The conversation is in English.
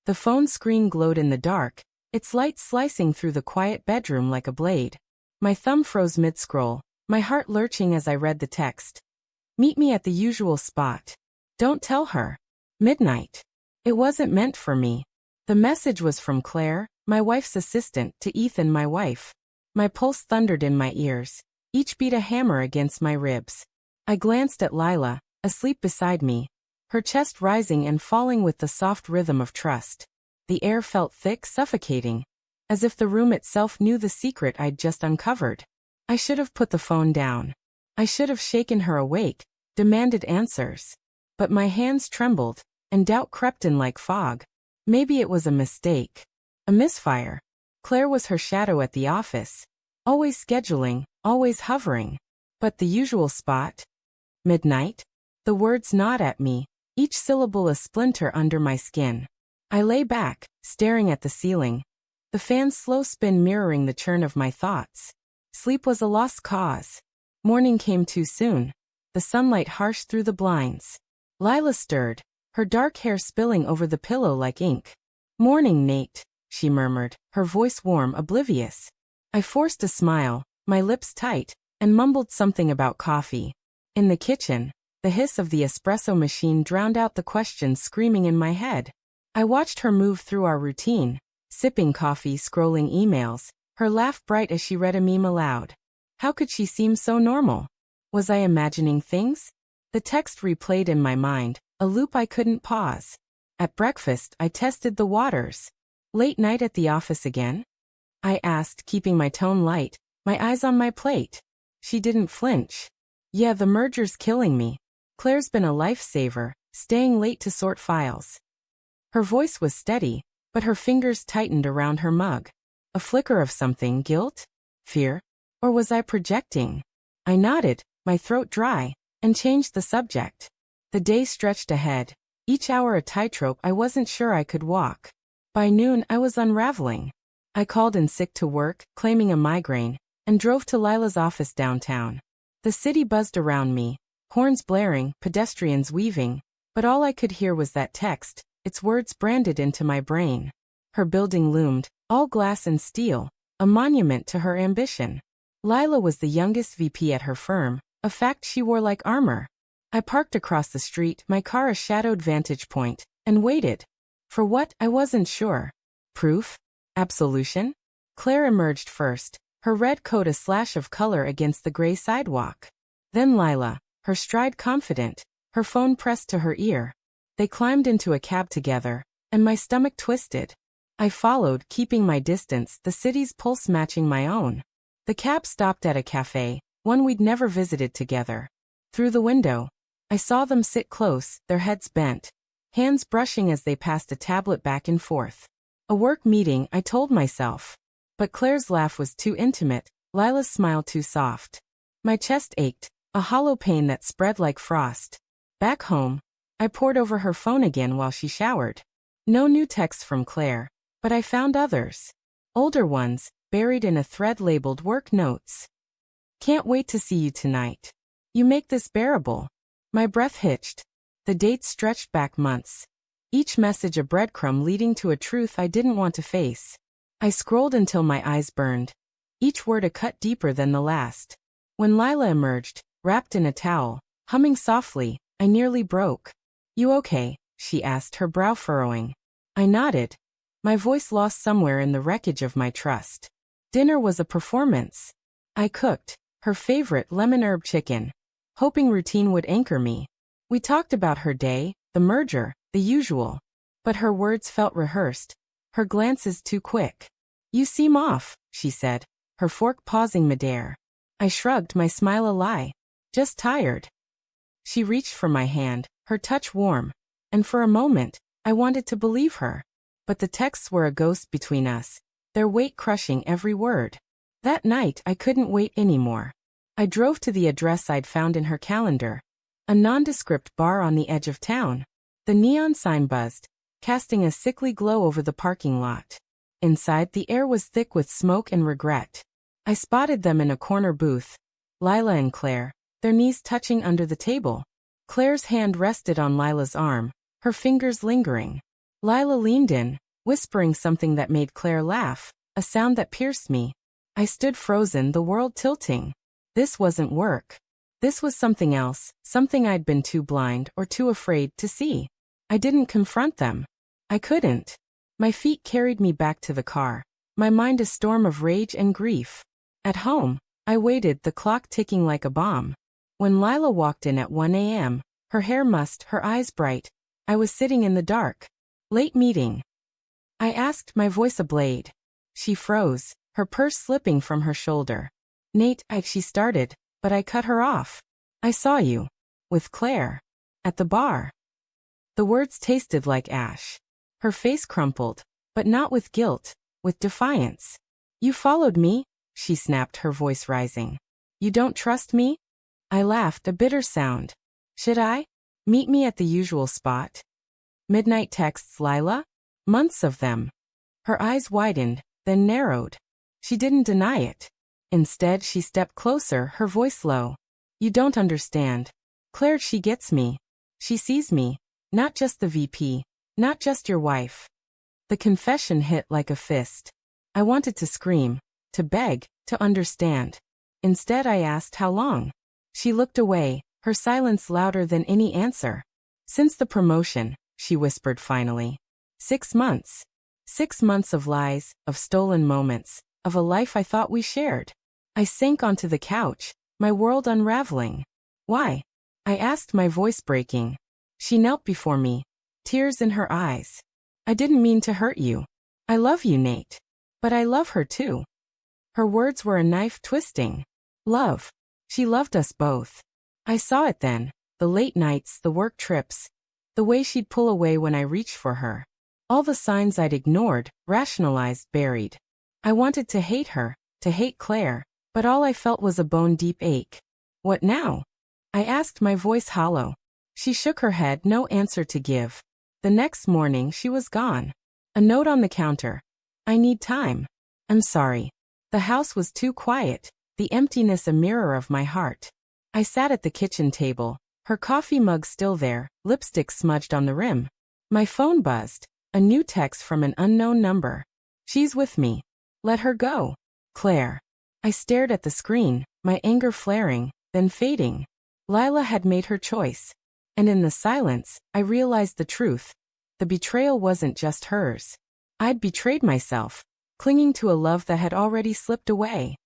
The phone screen glowed in the dark, its light slicing through the quiet bedroom like a blade. My thumb froze mid-scroll, my heart lurching as I read the text. Meet me at the usual spot. Don't tell her. Midnight. It wasn't meant for me. The message was from Claire, my wife's assistant, to Ethan, my wife. My pulse thundered in my ears, each beat a hammer against my ribs. I glanced at Lila, asleep beside me, her chest rising and falling with the soft rhythm of trust. The air felt thick, suffocating, as if the room itself knew the secret I'd just uncovered. I should have put the phone down. I should have shaken her awake, demanded answers. But my hands trembled, and doubt crept in like fog. Maybe it was a mistake. A misfire. Claire was her shadow at the office. Always scheduling, always hovering. But the usual spot? Midnight? The words gnawed at me, each syllable a splinter under my skin. I lay back, staring at the ceiling, the fan's slow spin mirroring the churn of my thoughts. Sleep was a lost cause. Morning came too soon, the sunlight harsh through the blinds. Lila stirred, her dark hair spilling over the pillow like ink. "Morning, Nate," she murmured, her voice warm, oblivious. I forced a smile, my lips tight, and mumbled something about coffee. In the kitchen, the hiss of the espresso machine drowned out the questions screaming in my head. I watched her move through our routine, sipping coffee, scrolling emails, her laugh bright as she read a meme aloud. How could she seem so normal? Was I imagining things? The text replayed in my mind, a loop I couldn't pause. At breakfast, I tested the waters. Late night at the office again? I asked, keeping my tone light, my eyes on my plate. She didn't flinch. Yeah, the merger's killing me. Claire's been a lifesaver, staying late to sort files. Her voice was steady, but her fingers tightened around her mug. A flicker of something, guilt? Fear? Or was I projecting? I nodded, my throat dry, and changed the subject. The day stretched ahead, each hour a tightrope I wasn't sure I could walk. By noon, I was unraveling. I called in sick to work, claiming a migraine, and drove to Lila's office downtown. The city buzzed around me, horns blaring, pedestrians weaving, but all I could hear was that text, its words branded into my brain. Her building loomed, all glass and steel, a monument to her ambition. Lila was the youngest VP at her firm, a fact she wore like armor. I parked across the street, my car a shadowed vantage point, and waited. For what, I wasn't sure. Proof? Absolution? Claire emerged first, her red coat a slash of color against the gray sidewalk. Then Lila, her stride confident, her phone pressed to her ear. They climbed into a cab together, and my stomach twisted. I followed, keeping my distance, the city's pulse matching my own. The cab stopped at a cafe, one we'd never visited together. Through the window, I saw them sit close, their heads bent, hands brushing as they passed a tablet back and forth. A work meeting, I told myself. But Claire's laugh was too intimate, Lila's smile too soft. My chest ached, a hollow pain that spread like frost. Back home, I pored over her phone again while she showered. No new texts from Claire, but I found others. Older ones, buried in a thread labeled work notes. Can't wait to see you tonight. You make this bearable. My breath hitched. The dates stretched back months. Each message a breadcrumb leading to a truth I didn't want to face. I scrolled until my eyes burned. Each word a cut deeper than the last. When Lila emerged, wrapped in a towel, humming softly, I nearly broke. You okay? She asked, her brow furrowing. I nodded. My voice lost somewhere in the wreckage of my trust. Dinner was a performance. I cooked, her favorite lemon herb chicken, hoping routine would anchor me. We talked about her day, the merger, the usual. But her words felt rehearsed, her glances too quick. You seem off, she said, her fork pausing midair. I shrugged, my smile a lie. Just tired. She reached for my hand, her touch warm, and for a moment, I wanted to believe her. But the texts were a ghost between us, their weight crushing every word. That night, I couldn't wait anymore. I drove to the address I'd found in her calendar, a nondescript bar on the edge of town. The neon sign buzzed, casting a sickly glow over the parking lot. Inside, the air was thick with smoke and regret. I spotted them in a corner booth, Lila and Claire, their knees touching under the table. Claire's hand rested on Lila's arm, her fingers lingering. Lila leaned in, whispering something that made Claire laugh, a sound that pierced me. I stood frozen, the world tilting. This wasn't work. This was something else, something I'd been too blind or too afraid to see. I didn't confront them. I couldn't. My feet carried me back to the car, my mind a storm of rage and grief. At home, I waited, the clock ticking like a bomb. When Lila walked in at 1 a.m., her hair mussed, her eyes bright, I was sitting in the dark. Late meeting. I asked, my voice a blade. She froze, her purse slipping from her shoulder. Nate, she started, but I cut her off. I saw you. With Claire. At the bar. The words tasted like ash. Her face crumpled, but not with guilt, with defiance. You followed me, she snapped, her voice rising. You don't trust me? I laughed, a bitter sound. Should I? Meet me at the usual spot. Midnight texts, Lila? Months of them. Her eyes widened, then narrowed. She didn't deny it. Instead, she stepped closer, her voice low. You don't understand. Claire, she gets me. She sees me. Not just the VP. Not just your wife. The confession hit like a fist. I wanted to scream, to beg, to understand. Instead, I asked how long. She looked away, her silence louder than any answer. Since the promotion, she whispered finally. 6 months. 6 months of lies, of stolen moments, of a life I thought we shared. I sank onto the couch, my world unraveling. Why? I asked, my voice breaking. She knelt before me, tears in her eyes. I didn't mean to hurt you. I love you, Nate. But I love her too. Her words were a knife twisting. Love. She loved us both. I saw it then, the late nights, the work trips, the way she'd pull away when I reached for her. All the signs I'd ignored, rationalized, buried. I wanted to hate her, to hate Claire, but all I felt was a bone-deep ache. What now? I asked, my voice hollow. She shook her head, no answer to give. The next morning, she was gone. A note on the counter. I need time. I'm sorry. The house was too quiet, the emptiness a mirror of my heart. I sat at the kitchen table, her coffee mug still there, lipstick smudged on the rim. My phone buzzed, a new text from an unknown number. She's with me. Let her go. Claire. I stared at the screen, my anger flaring, then fading. Lila had made her choice. And in the silence, I realized the truth. The betrayal wasn't just hers. I'd betrayed myself, clinging to a love that had already slipped away.